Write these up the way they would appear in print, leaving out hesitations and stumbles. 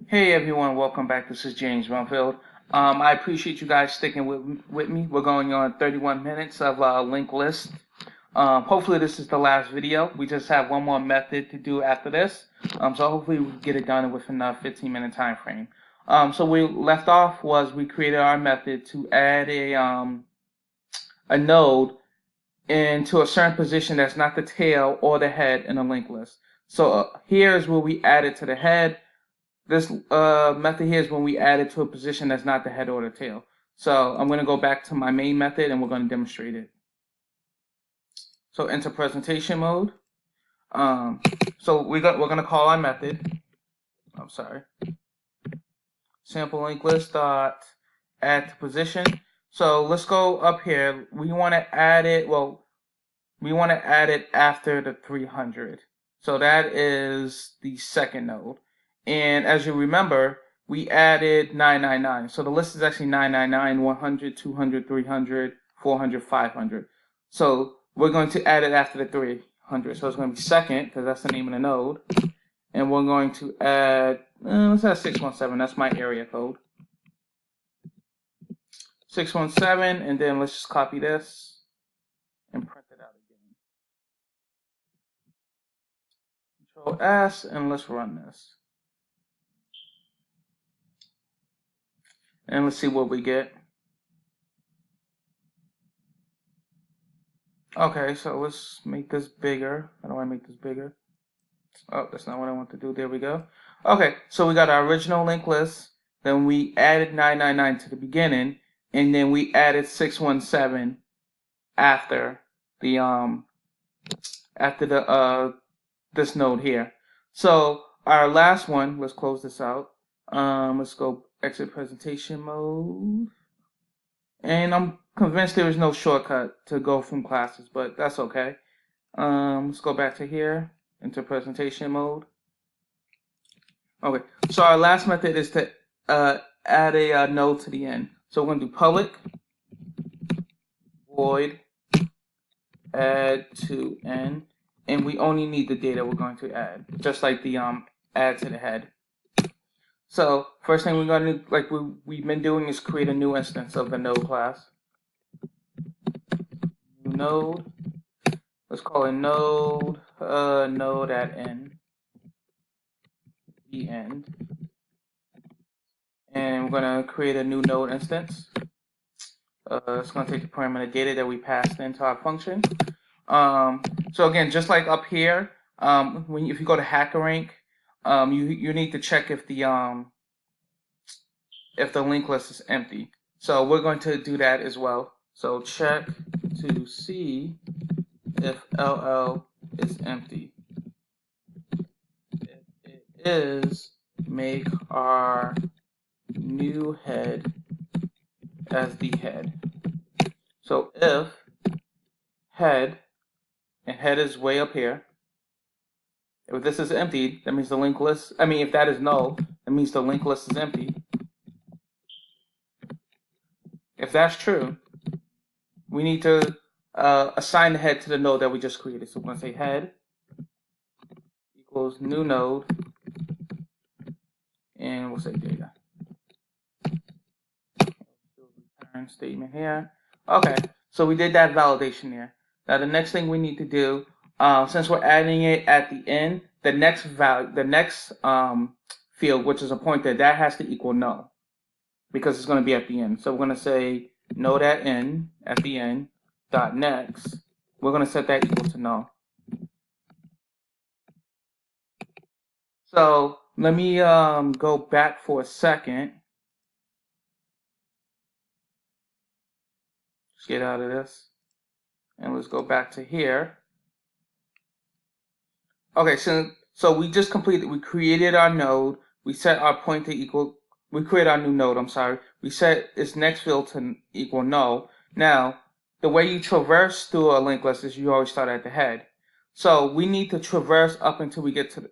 Hey everyone, welcome back. This is James Rumfield. I appreciate you guys sticking with me. We're going on 31 minutes of LinkedList. Hopefully this is the last video. We just have one more method to do after this. So hopefully we can get it done within a 15-minute time frame. So we left off was we created our method to add a node into a certain position that's not the tail or the head in a linked list. So here is where we add it to the head. This method here is when we add it to a position that's not the head or the tail. So I'm going to go back to my main method and we're going to demonstrate it. So enter presentation mode. So we're going to call our method. I'm sorry. Sample linked list dot add to position. So let's go up here. We want to add it. Well, we want to add it after the 300. So that is the second node. And as you remember, we added 999. So the list is actually 999, 100, 200, 300, 400, 500. So we're going to add it after the 300. So it's going to be second, because that's the name of the node. And we're going to add, let's add 617. That's my area code. 617, and then let's just copy this and print it out again. Control S, and let's run this. And let's see what we get. Okay, so let's make this bigger. How do I make this bigger? Oh, that's not what I want to do. There we go. Okay, so we got our original linked list. Then we added 999 to the beginning, and then we added 617 after the this node here. So our last one, let's close this out. Let's go exit presentation mode. And I'm convinced there is no shortcut to go from classes, but that's okay. Let's go back to here, into presentation mode. Okay, so our last method is to add a node to the end. So we're going to do public void add to end, and we only need the data we're going to add, just like the add to the head. So first thing we're going to do, like we've been doing, is create a new instance of the node class. New node. Let's call it node node at end. The end. And we're going to create a new node instance. It's going to take the parameter data that we passed into our function. So again, just like up here, if you go to HackerRank, you need to check if the linked list is empty. So we're going to do that as well. So check to see if LL is empty. If it is, make our new head as the head. So if head, and head is way up here, if this is empty, that means the linked list, if that is null, that means the linked list is empty. If that's true, we need to assign the head to the node that we just created. So we're going to say head equals new node, and we'll say data. Return statement here. Okay, so we did that validation there. Now the next thing we need to do, since we're adding it at the end, the next field, which is a pointer, that has to equal null, because it's going to be at the end. So we're going to say node at end, at the end, dot next. We're going to set that equal to null. So let me go back for a second. Let's get out of this. And let's go back to here. Okay, so we just completed, we created our node. We set our pointer equal, we created our new node, I'm sorry. We set its next field to equal null. Now, the way you traverse through a linked list is you always start at the head. So we need to traverse up until we get to,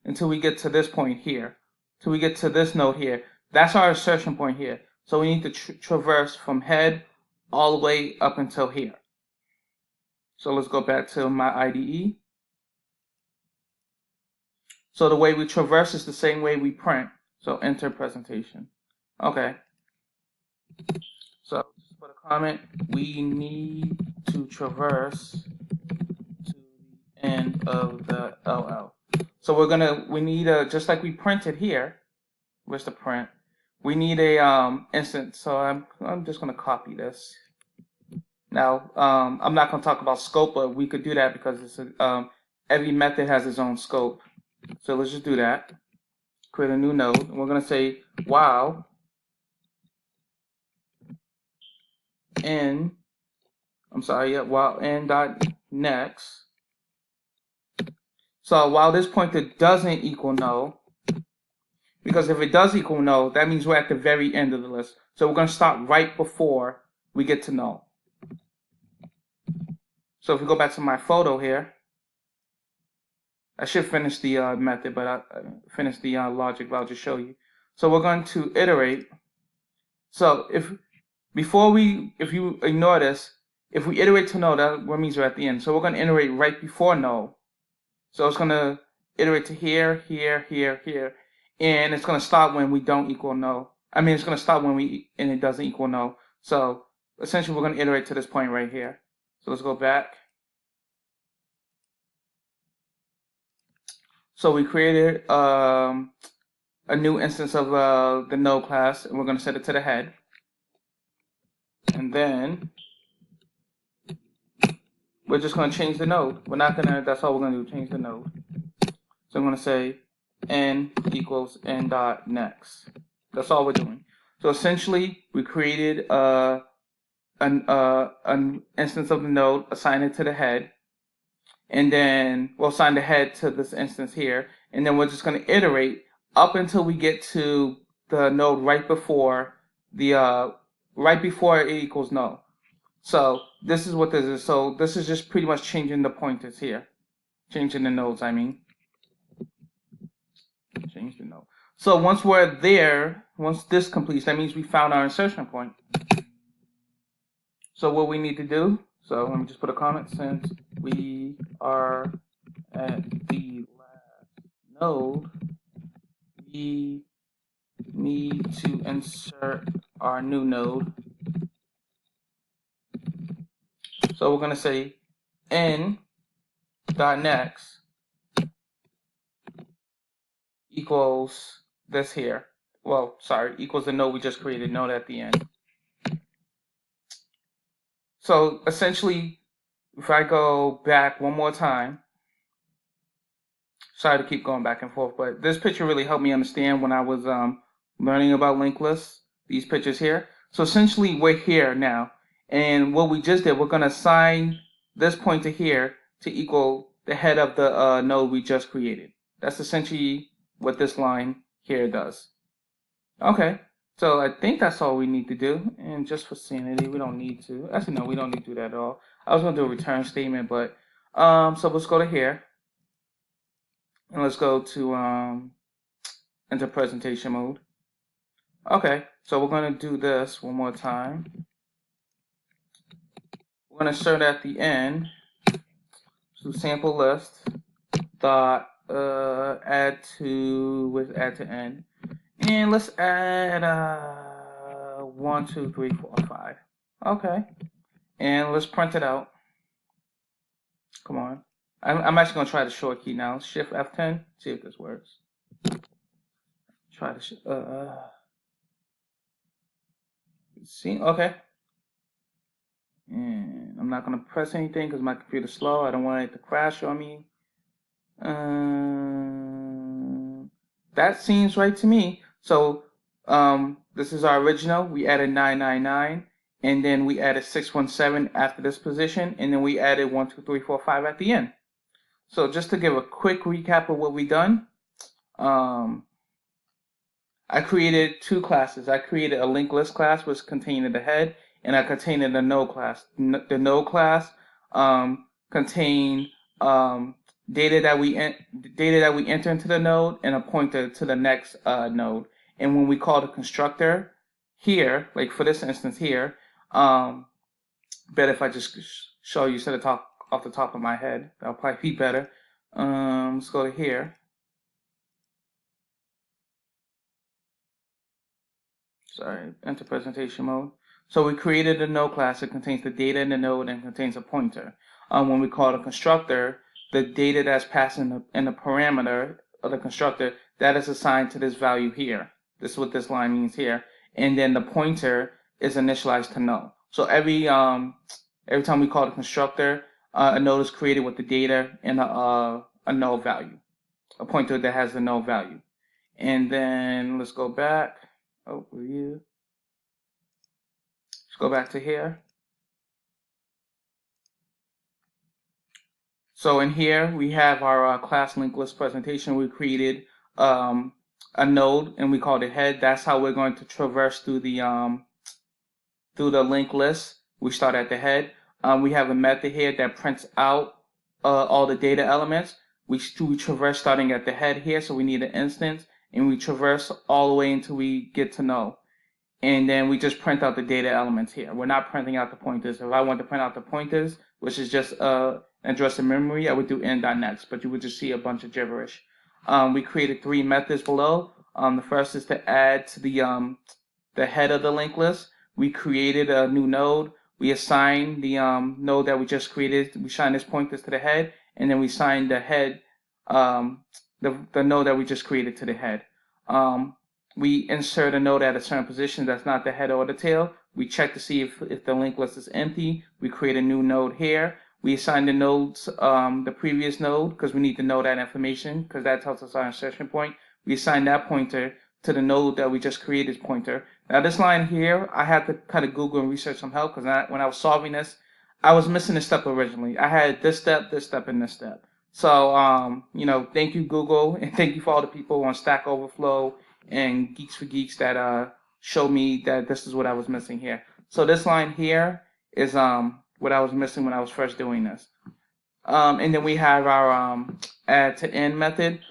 until we get to this point here. Till we get to this node here. That's our insertion point here. So we need to traverse from head all the way up until here. So let's go back to my IDE. So the way we traverse is the same way we print. So enter presentation. Okay. So just put a comment. We need to traverse to the end of the LL. So we need a, just like we printed here. Where's the print? We need a instance. So I'm just gonna copy this. Now I'm not gonna talk about scope, but we could do that because it's every method has its own scope. So let's just do that. Create a new node, and we're gonna say while n, while n dot next. So while this pointer doesn't equal null, because if it does equal null, that means we're at the very end of the list. So we're going to stop right before we get to null. So if we go back to my photo here, I should finish the method, but I finished the logic, but I'll just show you. So we're going to iterate. So if you ignore this, if we iterate to null, that means we're at the end. So we're going to iterate right before null. So it's going to iterate to here, here, here, here. And it's going to stop when we don't equal null. I mean, it's going to stop when and it doesn't equal null. So essentially, we're going to iterate to this point right here. So let's go back. So we created a new instance of the node class, and we're going to set it to the head. And then we're just going to change the node. We're not going to, that's all we're going to do, change the node. So I'm going to say n equals n dot next. That's all we're doing. So essentially, we created an instance of the node, assign it to the head, and then we'll assign the head to this instance here, and then we're just going to iterate up until we get to the node right before it equals null. So this is what this is. So this is just pretty much changing the pointers here, changing the nodes. I mean. Change the node. So once we're there, once this completes, that means we found our insertion point. So what we need to do, so let me just put a comment, since we are at the last node, we need to insert our new node. So we're going to say n.next equals this here. Well, sorry, equals the node we just created, node at the end. So essentially, if I go back one more time, sorry to keep going back and forth, but this picture really helped me understand when I was learning about linked lists, these pictures here. So essentially, we're here now. And what we just did, we're going to assign this pointer here to equal the head of the node we just created. That's essentially what this line here does. Okay, so I think that's all we need to do. And just for sanity, we don't need to. Actually, no, we don't need to do that at all. I was going to do a return statement, but so let's go to here. And let's go to enter presentation mode. Okay, so we're going to do this one more time. We're going to insert at the end to sample list dot add to end, and let's add 1, 2, 3, 4, 5. Okay, and let's print it out. Come on. I'm actually going to try the short key now. Shift F10. See if this works. Try to see. Okay. And I'm not going to press anything because my computer's slow. I don't want it to crash on me. That seems right to me. So this is our original. We added 999. And then we added 617 after this position. And then we added 1, 2, 3, 4, 5 at the end. So just to give a quick recap of what we've done. I created 2 classes. I created a linked list class, which contained the head, and I contained the node class. The node class contained data that we enter into the node and a pointer to the next node. And when we call the constructor here, like for this instance here, better if I just show you off the top of my head. That'll probably be better. Let's go to here. sorry, enter presentation mode. So we created a node class that contains the data in the node and contains a pointer. When we call the constructor, the data that's passed in the parameter of the constructor, that is assigned to this value here. This is what this line means here. And then the pointer is initialized to null. So every time we call the constructor, a node is created with the data and a null value, a pointer that has the null value. And then let's go back. Oh, where are you? Let's go back to here. So in here we have our class linked list presentation. We created a node and we called it head. That's how we're going to traverse through the linked list. We start at the head. We have a method here that prints out all the data elements. We traverse starting at the head here, so we need an instance, and we traverse all the way until we get to null. And then we just print out the data elements here. We're not printing out the pointers. If I want to print out the pointers, which is just an address in memory, I would do n.next, but you would just see a bunch of gibberish. We created 3 methods below. The first is to add to the head of the linked list. We created a new node. We assign the node that we just created. We assign this pointers to the head, and then we assign the head, the node that we just created to the head. We insert a node at a certain position that's not the head or the tail. We check to see if the linked list is empty. We create a new node here. We assign the nodes the previous node because we need to know that information because that tells us our insertion point. We assign that pointer to the node that we just created pointer. Now this line here, I had to kind of Google and research some help because when I was solving this, I was missing a step originally. I had this step, and this step. So, thank you Google, and thank you for all the people on Stack Overflow and Geeks for Geeks that showed me that this is what I was missing here. So this line here is what I was missing when I was first doing this. And then we have our add to end method.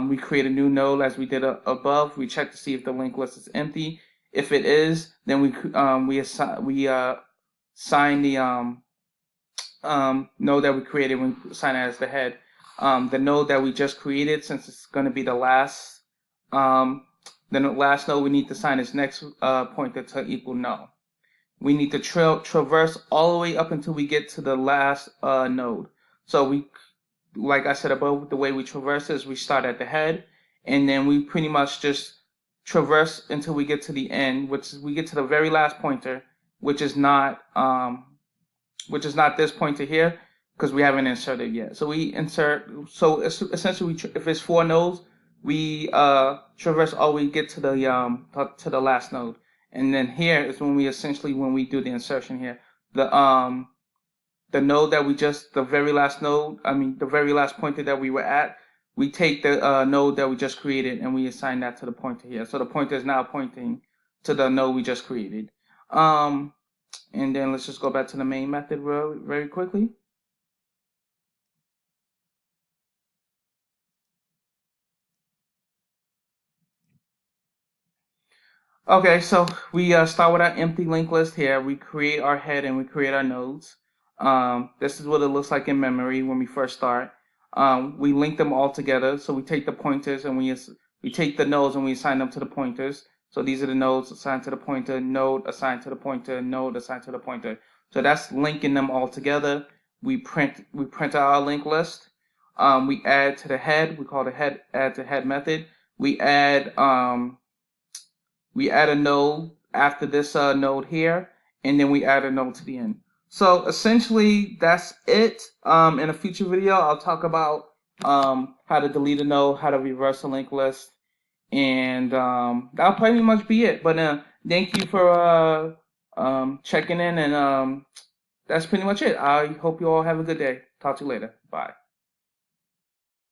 We create a new node as we did above. We check to see if the linked list is empty. If it is, then we assign the node that we created when we assign it as the head. The node that we just created, since it's going to be the last node, we need to assign its next pointer to equal null. We need to traverse all the way up until we get to the last node. So like I said above, the way we traverse is we start at the head, and then we pretty much just traverse until we get to the end, which is we get to the very last pointer, which is not this pointer here because we haven't inserted yet. So we insert. So essentially, if it's 4 nodes, we traverse all we get to the last node, and then here is when we do the insertion here. The node that the very last pointer that we were at, we take the node that we just created and we assign that to the pointer here. So the pointer is now pointing to the node we just created. And then let's just go back to the main method very quickly. Okay, so we start with our empty linked list here. We create our head and we create our nodes. This is what it looks like in memory when we first start. We link them all together. So we take the pointers and we take the nodes and we assign them to the pointers. So these are the nodes assigned to the pointer, node assigned to the pointer, node assigned to the pointer. So that's linking them all together. We print out our linked list. We add to the head. We call the head add to head method. We add a node after this node here, and then we add a node to the end. So essentially, that's it. In a future video, I'll talk about how to delete a node, how to reverse a linked list, and that'll pretty much be it. But thank you for checking in, and that's pretty much it. I hope you all have a good day. Talk to you later. Bye.